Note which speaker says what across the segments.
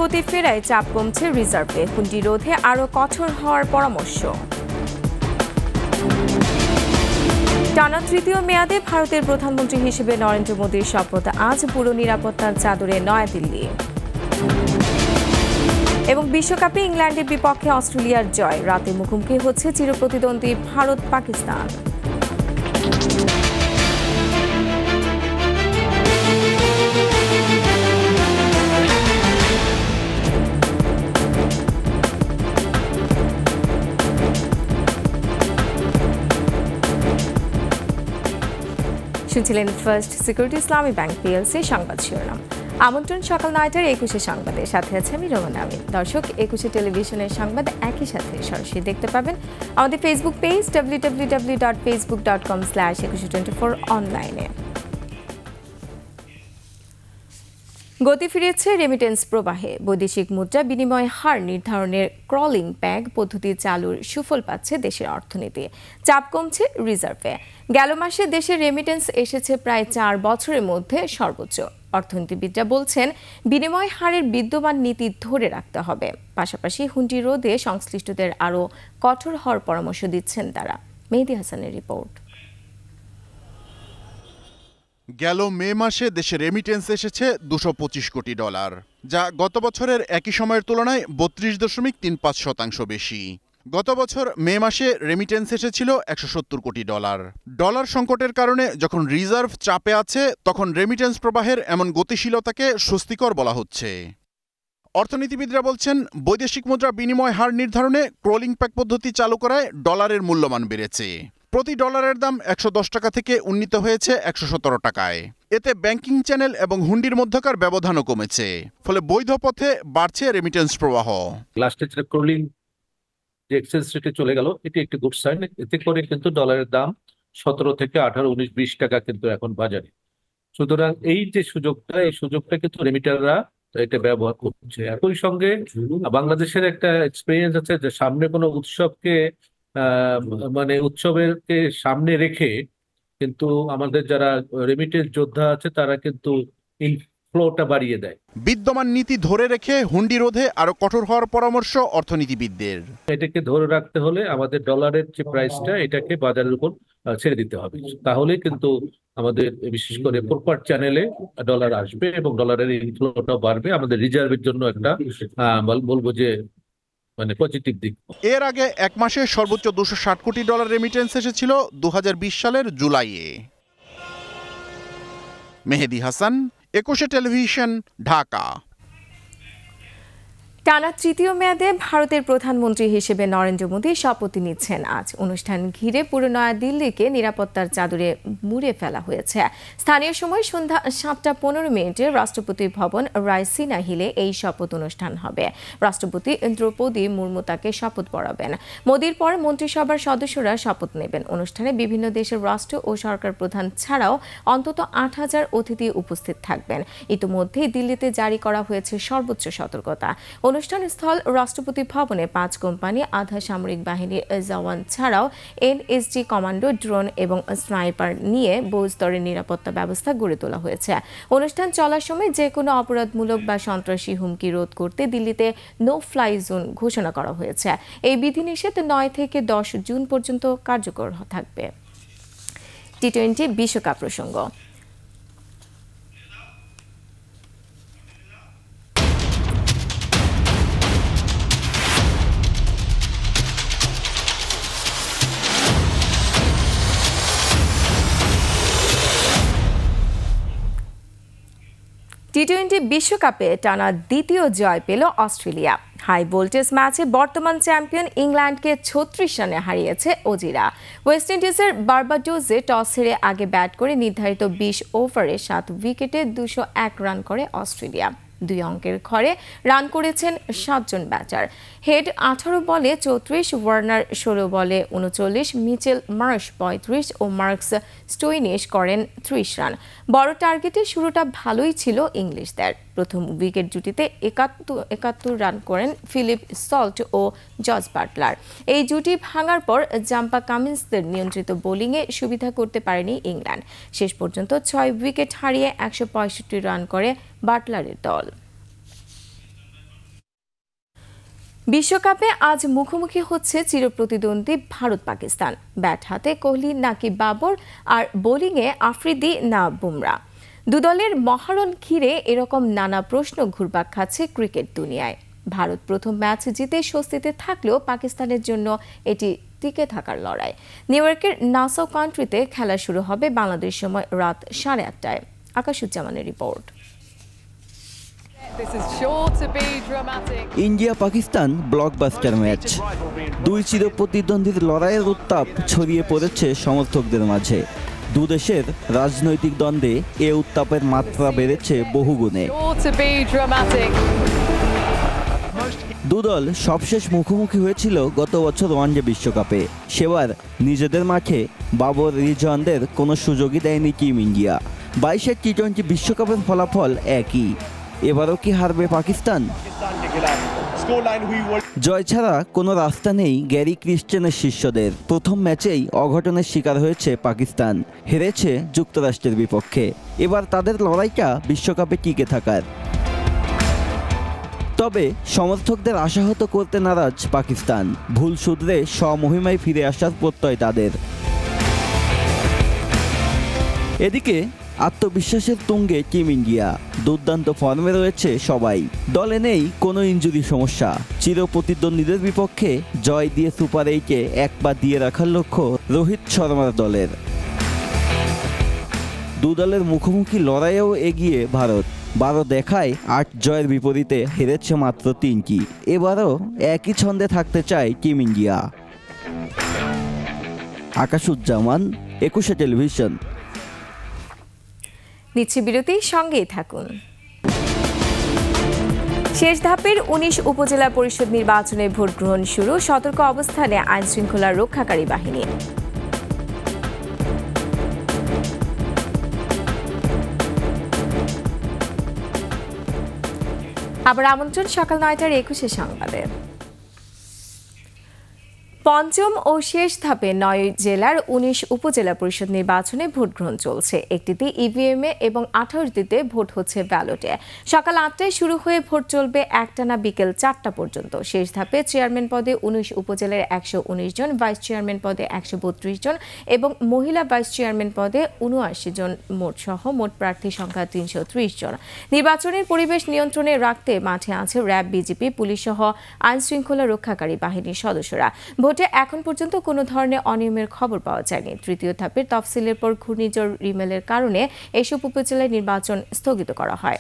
Speaker 1: গতি ফেরায় চাপ কমছে রিজার্ভে, হুন্ডি রোধে আরও কঠোর হওয়ার পরামর্শ। টানা তৃতীয় মেয়াদে ভারতের প্রধানমন্ত্রী হিসেবে নরেন্দ্র মোদীর শপথ আজ, পুরো নিরাপত্তার চাদরে নয়াদিল্লি। এবং বিশ্বকাপে ইংল্যান্ডের বিপক্ষে অস্ট্রেলিয়ার জয়, রাতে মুখোমুখি হচ্ছে চিরপ্রতিদ্বন্দ্বী ভারত পাকিস্তান। শুনছিলেন ফার্স্ট সিকিউরিটি ইসলামী ব্যাংক পিএলসি সংবাদ শিরোনাম। আমন্ত্রণ সকাল 9টার 21 সংবাদে, সাথে আছে আমি রোমান আমিন। দর্শক, 21 টেলিভিশনের সংবাদ একই সাথে সরাসরি দেখতে পাবেন আমাদের ফেসবুক পেজ www.facebook.com/2124 অনলাইনে। গতি ফিরেছে রেমিটেন্স প্রবাহে, বৈদেশিক মুদ্রা বিনিময় হার নির্ধারণের ক্রলিং প্যাগ পদ্ধতি চালুর সুফল পাচ্ছে দেশের অর্থনীতি, চাপ কমছে রিজার্ভে। গেল মাসে দেশের রেমিটেন্স এসেছে প্রায় 4 বছরের মধ্যে সর্বোচ্চ। অর্থনীতিবিদরা বলছেন, বিনিময় হারের বিদ্যমান নীতি ধরে রাখতে হবে, পাশাপাশি হুন্ডি রোধে সংশ্লিষ্টদের আরও কঠোর হওয়ার পরামর্শ দিচ্ছেন তারা। মেহেদী হাসানের রিপোর্ট।
Speaker 2: গেল মে মাসে দেশে রেমিটেন্স এসেছে $225 কোটি, যা গত বছরের একই সময়ের তুলনায় 32.35% বেশি। গত বছর মে মাসে রেমিটেন্স এসেছিল $170 কোটি। ডলার সংকটের কারণে যখন রিজার্ভ চাপে আছে, তখন রেমিটেন্স প্রবাহের এমন গতিশীলতাকে স্বস্তিকর বলা হচ্ছে। অর্থনীতিবিদরা বলছেন, বৈদেশিক মুদ্রা বিনিময় হার নির্ধারণে ক্রলিং প্যাগ পদ্ধতি চালু করায় ডলারের মূল্যমান বেড়েছে। প্রতি ডলারের দাম 110 টাকা থেকে উন্নীত হয়েছে 117 টাকায়। এতে ব্যাংকিং চ্যানেল এবং হুন্ডির মধ্যকার ব্যবধানও কমেছে, ফলে বৈধ পথে বাড়ছে রেমিটেন্স প্রবাহ।
Speaker 3: লাস্টে যেটা ক্রলিং যে এক্সচেঞ্জ রেটে চলে গেল, এটি একটি গুড সাইন। এতে করে কিন্তু ডলারের দাম 17 থেকে 18, 19, 20 টাকা কিন্তু এখন বাজারে। সুতরাং এই যে সুযোগটা, এই সুযোগটা কিন্তু রেমিটাররা এটা ব্যবহার করছে। একই সঙ্গে বাংলাদেশের একটা এক্সপেরিয়েন্স আছে যে সামনে কোনো উৎসবকে মানে উৎসবেরকে সামনে রেখে কিন্তু আমাদের যারা রেমিটেন্স যোদ্ধা আছে তারা কিন্তু ইনফ্লোটা বাড়িয়ে দেয়।
Speaker 2: বিদ্যমান নীতি ধরে রেখে হুন্ডি রোধে আরো কঠোর হওয়ার পরামর্শ অর্থনীতিবিদদের।
Speaker 3: এটাকে ধরে রাখতে হলে আমাদের ডলারের যে প্রাইসটা, এটাকে বাজারের উপর ছেড়ে দিতে হবে। তাহলে কিন্তু আমাদের বিশেষ করে প্রপার চ্যানেলে ডলার আসবে এবং ডলারের ইনফ্লোটা বাড়বে। আমাদের রিজার্ভের জন্য একটা বলবো যে মানে পজিটিভ দিক।
Speaker 2: এর আগে এক মাসে সর্বোচ্চ $260 কোটি রেমিটেন্স এসেছিল 2020 সালের জুলাইয়ে। মেহেদী হাসান, 21 টেলিভিশন, ঢাকা।
Speaker 1: টানা তৃতীয় মেয়াদে ভারতের প্রধানমন্ত্রী হিসেবে নরেন্দ্র মোদী শপথ নিচ্ছেন আজ। অনুষ্ঠান ঘিরে পুরো নয়াদিল্লিকে নিরাপত্তার চাদরে মুড়ে ফেলা হয়েছে। স্থানীয় সময় সন্ধ্যা 7:15 রাষ্ট্রপতি ভবন রায়সিনা হিলে এই শপথ অনুষ্ঠান হবে। রাষ্ট্রপতি দ্রৌপদী মুর্মু তাকে শপথ পড়াবেন। মোদীর পর মন্ত্রিসভার সদস্যরা শপথ নেবেন। অনুষ্ঠানে বিভিন্ন দেশের রাষ্ট্র ও সরকার প্রধান ছাড়াও অন্তত 8,000 অতিথি উপস্থিত থাকবেন। ইতিমধ্যেই দিল্লিতে জারি করা হয়েছে সর্বোচ্চ সতর্কতা। অনুষ্ঠানস্থল রাষ্ট্রপতি ভবনে 5 কোম্পানি, আধা সামরিক বাহিনীর জওয়ান ছাড়াও এনএসজি কমান্ডো, ড্রোন এবং স্নাইপার নিয়ে বহু স্তরের নিরাপত্তা ব্যবস্থা গড়ে তোলা হয়েছে। অনুষ্ঠান চলার সময় যে কোনো অপরাধমূলক বা সন্ত্রাসী হুমকি রোধ করতে দিল্লিতে নো ফ্লাই জোন ঘোষণা করা হয়েছে। এই বিধিনিষেধ 9 থেকে 10 জুন পর্যন্ত কার্যকর থাকবে। টি-20 বিশ্বকাপ প্রসঙ্গ। টি-20 বিশ্বকাপে টানা দ্বিতীয় জয় পেল অস্ট্রেলিয়া। হাই ভোল্টেজ ম্যাচে বর্তমান চ্যাম্পিয়ন ইংল্যান্ডকে 36 রানে হারিয়েছে অজিরা। ওয়েস্ট ইন্ডিজের বার্বাডোজে টস হেরে আগে ব্যাট করে নির্ধারিত 20 ওভারে 7 উইকেটে 201 রান করে অস্ট্রেলিয়া। 2 অঙ্কের ঘরে রান করেছেন 7 জন ব্যাটার। হেড 18 বলে 34, ওয়ার্নার 16 বলে 39, মিচেল মার্শ 35 ও মার্কস স্টোইনিশ করেন 30 রান। বড় টার্গেটে শুরুটা ভালোই ছিল ইংলিশদের। প্রথম উইকেট জুটিতে 71 রান করেন ফিলিপ সল্ট ও জস বাটলার। এই জুটি ভাঙার পর জাম্পা কামিন্সদের নিয়ন্ত্রিত বোলিংয়ে সুবিধা করতে পারেনি ইংল্যান্ড। শেষ পর্যন্ত 6 উইকেট হারিয়ে 165 রান করে বাটলারের দল। বিশ্বকাপে আজ মুখোমুখি হচ্ছে চিরপ্রতিদ্বন্দ্বী ভারত পাকিস্তান। ব্যাট হাতে কোহলি নাকি বাবর, আর বোলিংয়ে আফ্রিদি না বুমরা। দুদলের মহারণ ঘিরে এরকম নানা প্রশ্ন ঘুরপাক খাচ্ছে ক্রিকেট দুনিয়ায়। ভারত প্রথম ম্যাচ জিতে স্বস্তিতে থাকলেও পাকিস্তানের জন্য এটি টিকে থাকার লড়াই। নিউ ইয়র্কের নাসাউ কান্ট্রিতে খেলা শুরু হবে বাংলাদেশ সময় রাত 8:30টায়। আকাশুজ্জামানের রিপোর্ট।
Speaker 4: India Pakistan blockbuster match. দুই চিরপ্রতিদ্বন্দ্বীর লড়াইয়ের উত্তাপ ছড়িয়ে পড়েছে সমর্থকদের মাঝে। দুদেশের রাজনৈতিক দ্বন্দ্বে এ উত্তাপের মাত্রা বেড়েছে বহুগুণে। দুদল সবশেষ মুখোমুখি হয়েছিল গত বছর ওয়ানডে বিশ্বকাপে। সেবার নিজেদের মাঠে বাবর রিজওয়ানদের কোনো সুযোগই দেয়নি টিম ইন্ডিয়া। 22 টি-20 বিশ্বকাপের ফলাফল একই। এবারও কি হারবে পাকিস্তান? জয় ছাড়া কোনো রাস্তা নেই গ্যারি ক্রিস্টেনের শিষ্যদের। প্রথম ম্যাচেই অঘটনের শিকার হয়েছে পাকিস্তান, হেরেছে যুক্তরাষ্ট্রের বিপক্ষে। এবার তাদের লড়াইটা বিশ্বকাপে টিকে থাকার। তবে সমর্থকদের আশাহত করতে নারাজ পাকিস্তান। ভুল শুধরে স্বমহিমায় ফিরে আসার প্রত্যয় তাদের। এদিকে আত্মবিশ্বাসের তুঙ্গে টিম ইন্ডিয়া। দুর্দান্ত ফর্মে রয়েছে সবাই। দলে নেই কোনো ইনজুরি সমস্যা। চিরপ্রতিদ্বন্দ্বীদের বিপক্ষে জয় দিয়ে সুপার 8-এ একবার দিয়ে রাখার লক্ষ্য রোহিত শর্মার দলের। দুদলের মুখোমুখি লড়াইয়েও এগিয়ে ভারত। 12 দেখায় 8 জয়ের বিপরীতে হেরেছে মাত্র 3টি। এবারও একই ছন্দে থাকতে চায় টিম ইন্ডিয়া। আকাশুজ্জামান, 21 টেলিভিশন।
Speaker 1: নিচ্ছি বিরতি, সঙ্গেই থাকুন। শেষ ধাপের 19 উপজেলা পরিষদ নির্বাচনে ভোট গ্রহণ শুরু। সতর্ক অবস্থানে আইন শৃঙ্খলা রক্ষাকারী বাহিনী। আবার আমন্ত্রণ সকাল 9টার 21 সংবাদে। পঞ্চম ও শেষ ধাপে 9 জেলার 19 উপজেলা পরিষদ নির্বাচনে ভোট গ্রহণ চলছে। একটিতে ইভিএমে এবং 28টিতে ভোট হচ্ছে ব্যালটে। সকাল 8টায় শুরু হয়ে ভোট চলবে একটানা বিকেল 4টা পর্যন্ত। শেষ ধাপে চেয়ারম্যান পদে 19 উপজেলার 119 জন, ভাইস চেয়ারম্যান পদে 132 জন এবং মহিলা ভাইস চেয়ারম্যান পদে 79 জন সহ মোট প্রার্থী সংখ্যা 330 জন। নির্বাচনের পরিবেশ নিয়ন্ত্রণে রাখতে মাঠে আছে র্যাব, বিজিপি, পুলিশ সহ আইন শৃঙ্খলা রক্ষাকারী বাহিনীর সদস্যরা। ভোটে এখন পর্যন্ত কোনো ধরনের অনিয়মের খবর পাওয়া যায়নি। তৃতীয় ধাপের তফসিলের পর ঘূর্ণিঝড় রিমেলের কারণে এসব উপজেলায় নির্বাচন স্থগিত করা হয়।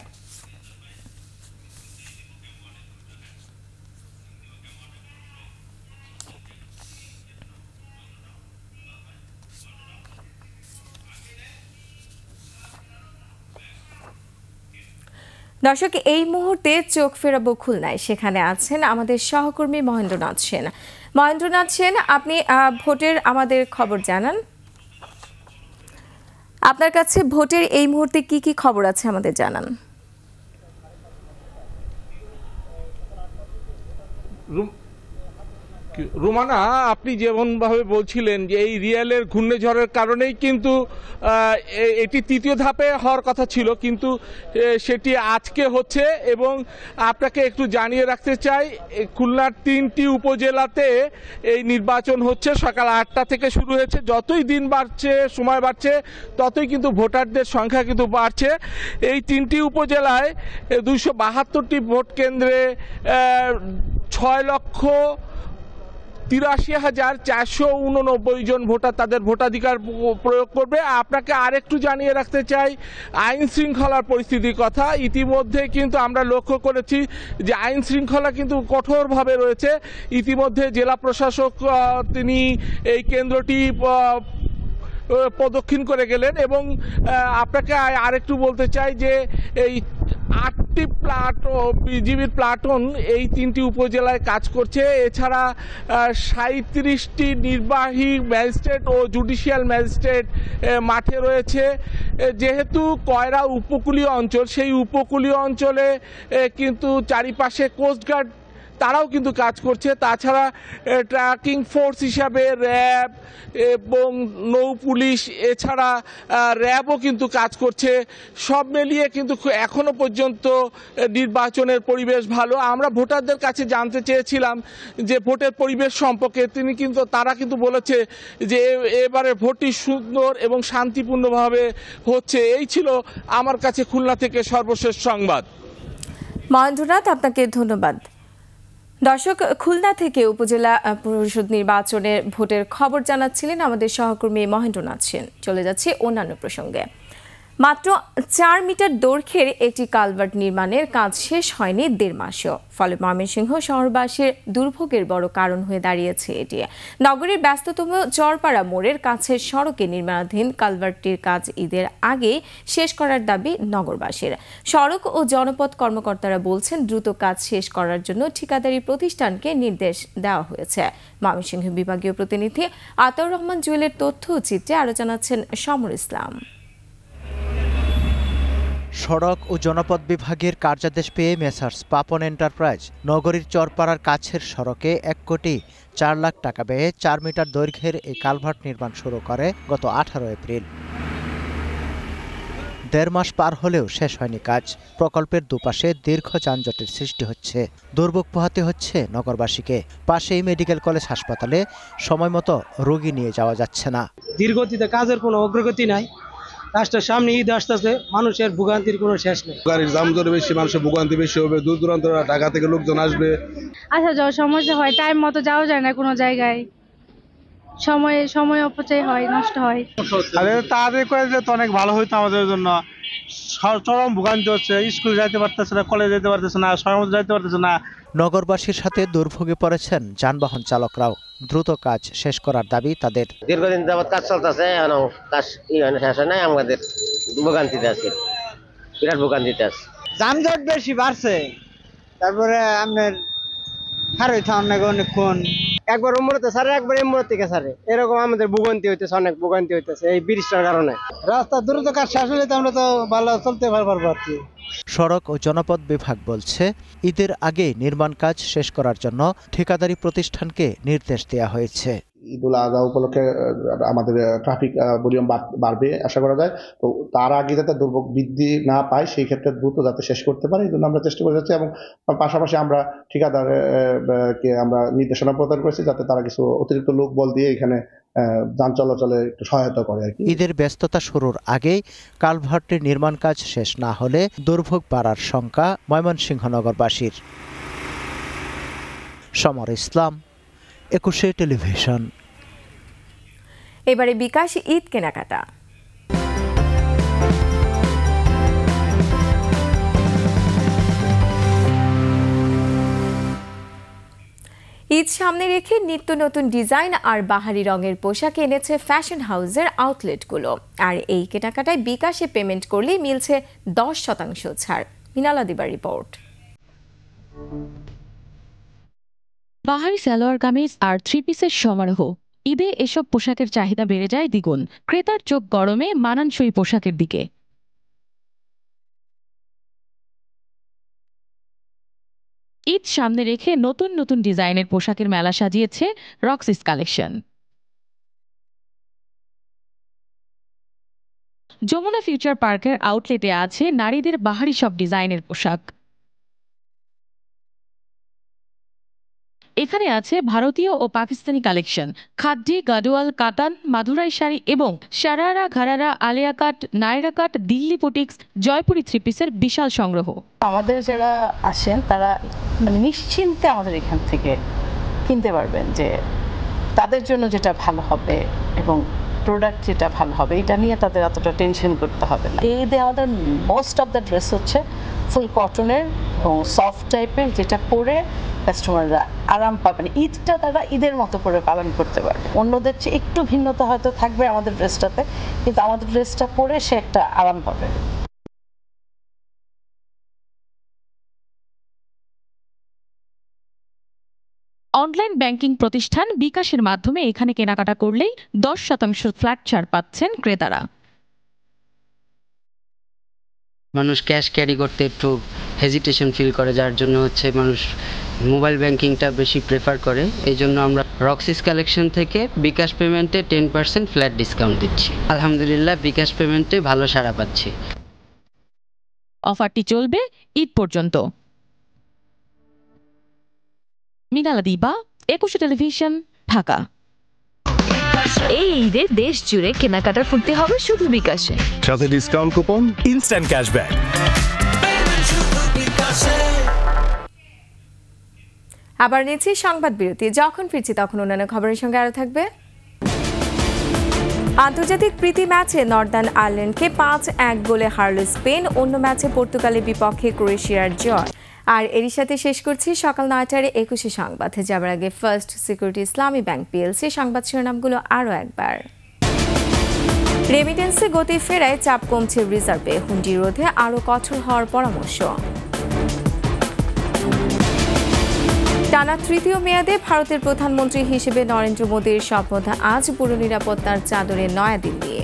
Speaker 1: দর্শক, এই মুহূর্তে চোখ ফেরাবো খুলনায়। সেখানে আছেন আমাদের সহকর্মী মহেন্দ্রনাথ সেন। মহেন্দ্রনাথ সেন, আপনি ভোটের আমাদের খবর জানান। আপনার কাছে ভোটের এই মুহূর্তে কি কি খবর আছে আমাদের জানান।
Speaker 5: রুমানা, আপনি যেমনভাবে বলছিলেন যে এই রিয়েলের ঘূর্ণিঝড়ের কারণেই কিন্তু এটি তৃতীয় ধাপে হওয়ার কথা ছিল, কিন্তু সেটি আজকে হচ্ছে। এবং আপনাকে একটু জানিয়ে রাখতে চাই, খুলনার 3টি উপজেলাতে এই নির্বাচন হচ্ছে। সকাল 8টা থেকে শুরু হয়েছে। যতই দিন বাড়ছে, সময় বাড়ছে, ততই কিন্তু ভোটারদের সংখ্যা কিন্তু বাড়ছে। এই 3টি উপজেলায় 272টি ভোট কেন্দ্রে 6,83,489 জন ভোটার তাদের ভোটাধিকার প্রয়োগ করবে। আপনাকে আরেকটু জানিয়ে রাখতে চাই আইন শৃঙ্খলার পরিস্থিতির কথা। ইতিমধ্যে কিন্তু আমরা লক্ষ্য করেছি যে আইন শৃঙ্খলা কিন্তু কঠোরভাবে রয়েছে। ইতিমধ্যে জেলা প্রশাসক তিনি এই কেন্দ্রটি প্রদক্ষিণ করে গেলেন। এবং আপনাকে আরেকটু বলতে চাই যে এই 8টি বিজিবির প্লাটুন এই 3টি উপজেলায় কাজ করছে। এছাড়া 37টি নির্বাহী ম্যাজিস্ট্রেট ও জুডিশিয়াল ম্যাজিস্ট্রেট মাঠে রয়েছে। যেহেতু কয়রা উপকূলীয় অঞ্চল, সেই উপকূলীয় অঞ্চলে কিন্তু চারিপাশে কোস্টগার্ড তারাও কিন্তু কাজ করছে। তাছাড়া ট্র্যাকিং ফোর্স হিসাবে র্যাব এবং নৌ পুলিশ, এছাড়া র্যাবও কিন্তু কাজ করছে। সব মিলিয়ে কিন্তু এখনো পর্যন্ত নির্বাচনের পরিবেশ ভালো। আমরা ভোটারদের কাছে জানতে চেয়েছিলাম যে ভোটের পরিবেশ সম্পর্কে, তারা কিন্তু বলেছে যে এবারে ভোটটি সুন্দর এবং শান্তিপূর্ণভাবে হচ্ছে। এই ছিল আমার কাছে খুলনা থেকে সর্বশেষ সংবাদ।
Speaker 1: মহেন্দ্রনাথ, আপনাকে ধন্যবাদ। দর্শক, খুলনা থেকে উপজেলা পরিষদ নির্বাচনের ভোটের খবর জানাচ্ছিলেন আমাদের সহকর্মী মহেন্দ্রনাথ সেন। চলে যাচ্ছে অন্যান্য প্রসঙ্গে। মাত্র 4 মিটার দৈর্ঘ্যের একটি কালভার্ট নির্মাণের কাজ শেষ হয়নি 1.5 মাসেও। ফলে ময়মনসিংহ শহরবাসীর দুর্ভোগের বড় কারণ হয়ে দাঁড়িয়েছে এটি। নগরীর ব্যস্ততম চরপাড়া মোড়ের কাছের সড়কে নির্মাণাধীন কালভার্টটির কাজ ঈদের আগে শেষ করার দাবি নগরবাসীর। সড়ক ও জনপথ কর্মকর্তারা বলছেন, দ্রুত কাজ শেষ করার জন্য ঠিকাদারি প্রতিষ্ঠানকে নির্দেশ দেওয়া হয়েছে। ময়মনসিংহ বিভাগীয় প্রতিনিধি আতাউর রহমান জুয়েলের তথ্য চিত্রে আরো জানাচ্ছেন সমর ইসলাম।
Speaker 6: সড়ক ও জনপথ বিভাগের কার্যাদেশ পেয়ে মেসার্স পাপন এন্টারপ্রাইজ নগরীর চরপাড়ার কাছের সড়কে 1,04,00,000 টাকা ব্যয়ে 4 মিটার দৈর্ঘ্যের এই কালভার্ট নির্মাণ শুরু করে গত 18 এপ্রিল। 1.5 মাস পার হলেও শেষ হয়নি কাজ। প্রকল্পের দুপাশে দীর্ঘ যানজটের সৃষ্টি হচ্ছে। দুর্ভোগ পোহাতে হচ্ছে নগরবাসীকে। পাশেই মেডিকেল কলেজ হাসপাতালে সময় মতো রোগী নিয়ে যাওয়া যাচ্ছে না।
Speaker 7: দীর্ঘতিতে কাজের কোনো অগ্রগতি নাই। রাষ্ট্রের সামনে ঈদ আসতেছে, মানুষের ভোগান্তির কোনো শেষ নেই।
Speaker 8: গাড়ির দাম বেশি, মানুষের ভোগান্তি বেশি হবে। দূর দূরান্ত ঢাকা থেকে লোকজন আসবে,
Speaker 9: আসা যাওয়ার সমস্যা হয়, টাইম মতো যাওয়া যায় না কোনো জায়গায়, সময় অপচয় হয়, নষ্ট হয়।
Speaker 7: তাড়াতাড়ি করে দিলে তো অনেক ভালো হইতো আমাদের জন্য। চরম ভোগান্তি হচ্ছে, স্কুলে যাইতে পারতেছে না, কলেজে যেতে পারতেছে না, সময় মতো যাইতে পারতেছে না।
Speaker 6: নগরবাসীর সাথে দুর্ভোগে পড়েছেন যানবাহন চালকরাও। দ্রুত কাজ শেষ করার দাবি তাদের।
Speaker 10: দীর্ঘদিন যাবৎ কাজ চলতেছে, কাজ শেষ হয় নাই, আমাদের ভোগান্তিতে আছে, বিরাট ভোগান্তিতে আছে।
Speaker 7: যানজট বেশি বাড়ছে, তারপরে আপনার অনেকক্ষণ
Speaker 10: একবার উমরতে সারে, একবার এমরত থেকে সারে, এরকম আমাদের ভোগান্তি হইতেছে, অনেক ভোগান্তি হইতেছে এই ব্রিজটার কারণে।
Speaker 7: রাস্তা দ্রুত কাজ শেষ হলে তো আমরা তো ভালো চলতে পারবো আর কি।
Speaker 6: সড়ক ও জনপথ বিভাগ বলছে, ঈদের আগে নির্মাণ কাজ শেষ করার জন্য ঠিকাদারি প্রতিষ্ঠানকে নির্দেশ দেওয়া হয়েছে।
Speaker 8: ঈদুল আজহা উপলক্ষে আমাদের ট্রাফিক ভলিউম বাড়বে আশা করা যায়। তো তার আগে যাতে দুর্ভোগ বৃদ্ধি না পায়, সেই ক্ষেত্রে দ্রুত যাতে শেষ করতে পারে, এই জন্য আমরা চেষ্টা করে যাচ্ছি। এবং পাশাপাশি আমরা ঠিকাদারকে আমরা নির্দেশনা প্রদান করেছি যাতে তারা কিছু অতিরিক্ত লোক বল দিয়ে এখানে যান চলাচলে একটু সহায়তা করে আর কি।
Speaker 6: ঈদের ব্যস্ততা শুরুর আগেই কালভার্টের নির্মাণ কাজ শেষ না হলে দুর্ভোগ বাড়ার শঙ্কা ময়মনসিংহ নগরবাসীর। সমর ইসলাম, 21 টেলিভিশন।
Speaker 1: এবারে বিকাশ ঈদ কেনাকাটা। ঈদ সামনে রেখে নিত্য নতুন ডিজাইন আর বাহারি রঙের পোশাক এনেছে ফ্যাশন হাউসের আউটলেটগুলো। আর এই কেনাকাটায় বিকাশে পেমেন্ট করলেই মিলছে 10% ছাড়। মিনালা দিবার রিপোর্ট।
Speaker 11: বাহারি সালোয়ার কামিজ আর 3 পিসের সমারোহ। ঈদে এসব পোশাকের চাহিদা বেড়ে যায় দ্বিগুণ। ক্রেতার চোখ গরমে মানানসই পোশাকের দিকে। ঈদ সামনে রেখে নতুন নতুন ডিজাইনের পোশাকের মেলা সাজিয়েছে রক্সিস কালেকশন। যমুনা ফিউচার পার্কের আউটলেটে আছে নারীদের বাহারি সব ডিজাইনের পোশাক। এখানে আছে ভারতীয় ও পাকিস্তানি কালেকশন, খাদ্যি, গাডোয়াল, কাতান, মাদুরাই শাড়ি এবং শারারা, ঘারারা, আলিয়া কাট, নায়রা কাট, দিল্লি বুটিক্স, জয়পুরি 3 পিসের বিশাল সংগ্রহ।
Speaker 12: আমাদের যারা আসেন তারা নিশ্চিন্তে আমাদের এখান থেকে কিনতে পারবেন, যে তাদের জন্য যেটা ভালো হবে এবং প্রোডাক্ট যেটা ভালো হবে এটা নিয়ে তাদের এতটা টেনশন করতে হবে না। এই আমাদের মোস্ট অফ দ্য ড্রেস হচ্ছে ফুল কটনের এবং সফট টাইপের, যেটা পরে কাস্টমাররা আরাম পাবেন। ঈদটা তারা ঈদের মতো করে পালন করতে পারবে। অন্যদের চেয়ে একটু ভিন্নতা হয়তো থাকবে আমাদের ড্রেসটাতে, কিন্তু আমাদের ড্রেসটা পরে সে একটা আরাম পাবে।
Speaker 11: অনলাইন ব্যাংকিং প্রতিষ্ঠান বিকাশের মাধ্যমে এখানে কেনাকাটা করলেই 10% ফ্ল্যাট ছাড় পাচ্ছেন ক্রেতারা।
Speaker 13: মানুষ ক্যাশ ক্যারি করতে একটু হেজিটেশন ফিল করে, যার জন্য মানুষ মোবাইল ব্যাংকিংটা বেশি প্রেফার করে, এই জন্য আমরা রক্সিস কালেকশন থেকে বিকাশ পেমেন্টে 10% ফ্ল্যাট ডিসকাউন্ট দিচ্ছি। আলহামদুলিল্লাহ বিকাশ পেমেন্টে ভালো সাড়া পাচ্ছি।
Speaker 11: অফারটি চলবে ঈদ পর্যন্ত। মিনালা দিবা, 21 টেলিভিশন, ঢাকা।
Speaker 14: এই ঈদে দেশ জুড়ে কেনাকাটার ফুর্তি হবে শুধু বিকাশে,
Speaker 15: সাথে ডিসকাউন্ট কুপন, ইনস্ট্যান্ট ক্যাশব্যাক।
Speaker 1: আবার নিচ্ছি সংবাদ বিরতি, যখন ফিরছি তখন অন্যান্য খবরের সঙ্গে আরো থাকবে। আন্তর্জাতিক প্রীতি ম্যাচে নর্দার্ন আয়ারল্যান্ডকে 5-1 গোলে হারল স্পেন। অন্য ম্যাচে পর্তুগালের বিপক্ষে ক্রোয়েশিয়ার জয়। আর এরই সাথে শেষ করছি সকাল 9টার 21 সংবাদ। যাবার আগে ফার্স্ট সিকিউরিটি ইসলামী ব্যাংক পিএলসি সংবাদ শিরোনামগুলো আরও একবার। রেমিটেন্সে গতি ফেরায় চাপ কমছে রিজার্ভে, হুন্ডি রোধে আরও কঠোর হওয়ার পরামর্শ। টানা তৃতীয় মেয়াদে ভারতের প্রধানমন্ত্রী হিসেবে নরেন্দ্র মোদীর শপথ আজ পুরো নিরাপত্তার চাদরে নয়াদিল্লি।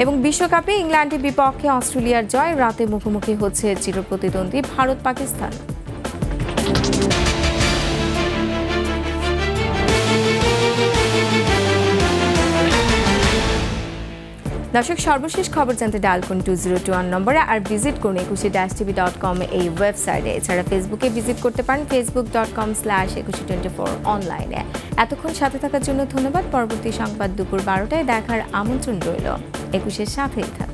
Speaker 1: এবং বিশ্বকাপে ইংল্যান্ডের বিপক্ষে অস্ট্রেলিয়ার জয়, রাতে মুখোমুখি হচ্ছে চিরপ্রতিদ্বন্দ্বী ভারত পাকিস্তান। দর্শক, সর্বশেষ খবর জানতে ডায়াল করুন 2021 নম্বরে, আর ভিজিট করুন 21-tv.com এই ওয়েবসাইটে। এছাড়া ফেসবুকে ভিজিট করতে পারেন facebook.com/2124 অনলাইনে। এতক্ষণ সাথে থাকার জন্য ধন্যবাদ। পরবর্তী সংবাদ দুপুর 12টায় দেখার আমন্ত্রণ রইল। 21-এর সাথেই থাকুন।